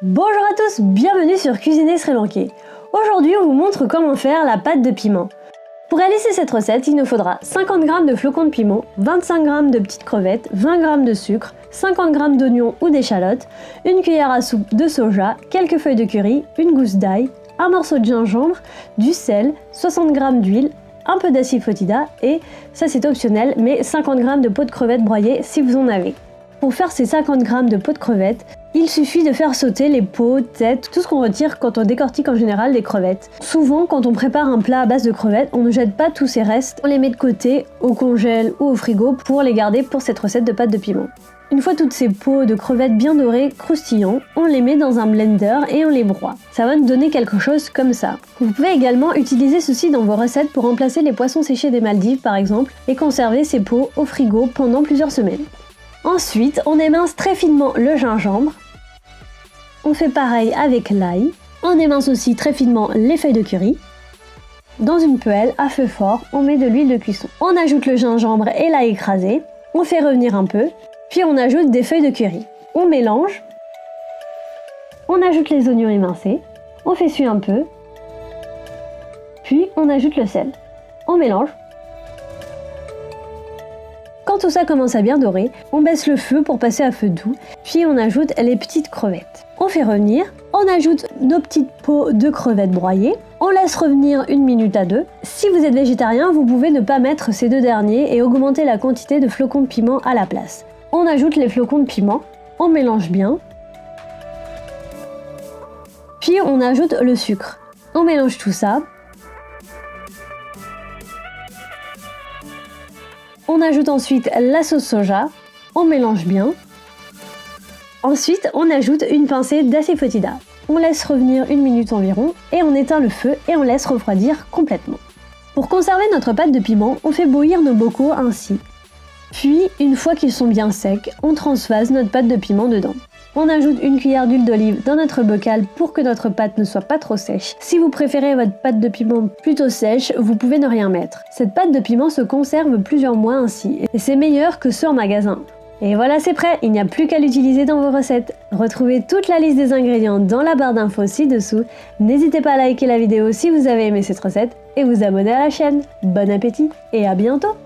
Bonjour à tous, bienvenue sur Cuisiner Sri Lankais. Aujourd'hui, on vous montre comment faire la pâte de piment. Pour réaliser cette recette, il nous faudra 50 g de flocons de piment, 25 g de petites crevettes, 20 g de sucre, 50 g d'oignons ou d'échalotes, une cuillère à soupe de soja, quelques feuilles de curry, une gousse d'ail, un morceau de gingembre, du sel, 60 g d'huile, un peu d'acidifotida et, ça c'est optionnel, mais 50 g de peau de crevettes broyées si vous en avez. Pour faire ces 50 g de peau de crevettes, il suffit de faire sauter les peaux, têtes, tout ce qu'on retire quand on décortique en général des crevettes. Souvent, quand on prépare un plat à base de crevettes, on ne jette pas tous ces restes, on les met de côté, au congèle ou au frigo pour les garder pour cette recette de pâte de piment. Une fois toutes ces peaux de crevettes bien dorées, croustillants, on les met dans un blender et on les broie. Ça va nous donner quelque chose comme ça. Vous pouvez également utiliser ceci dans vos recettes pour remplacer les poissons séchés des Maldives par exemple et conserver ces peaux au frigo pendant plusieurs semaines. Ensuite, on émince très finement le gingembre. On fait pareil avec l'ail. On émince aussi très finement les feuilles de curry. Dans une poêle à feu fort, on met de l'huile de cuisson. On ajoute le gingembre et l'ail écrasé. On fait revenir un peu. Puis on ajoute des feuilles de curry. On mélange. On ajoute les oignons émincés. On fait suer un peu. Puis on ajoute le sel. On mélange. Quand tout ça commence à bien dorer, on baisse le feu pour passer à feu doux, puis on ajoute les petites crevettes. On fait revenir, on ajoute nos petites peaux de crevettes broyées, on laisse revenir 1 minute à 2. Si vous êtes végétarien, vous pouvez ne pas mettre ces deux derniers et augmenter la quantité de flocons de piment à la place. On ajoute les flocons de piment, on mélange bien, puis on ajoute le sucre. On mélange tout ça. On ajoute ensuite la sauce soja, on mélange bien. Ensuite, on ajoute une pincée d'acidifotida. On laisse revenir 1 minute environ et on éteint le feu et on laisse refroidir complètement. Pour conserver notre pâte de piment, on fait bouillir nos bocaux ainsi. Puis, une fois qu'ils sont bien secs, on transvase notre pâte de piment dedans. On ajoute une cuillère d'huile d'olive dans notre bocal pour que notre pâte ne soit pas trop sèche. Si vous préférez votre pâte de piment plutôt sèche, vous pouvez ne rien mettre. Cette pâte de piment se conserve plusieurs mois ainsi, et c'est meilleur que ceux en magasin. Et voilà, c'est prêt, il n'y a plus qu'à l'utiliser dans vos recettes. Retrouvez toute la liste des ingrédients dans la barre d'infos ci-dessous. N'hésitez pas à liker la vidéo si vous avez aimé cette recette et vous abonner à la chaîne. Bon appétit et à bientôt!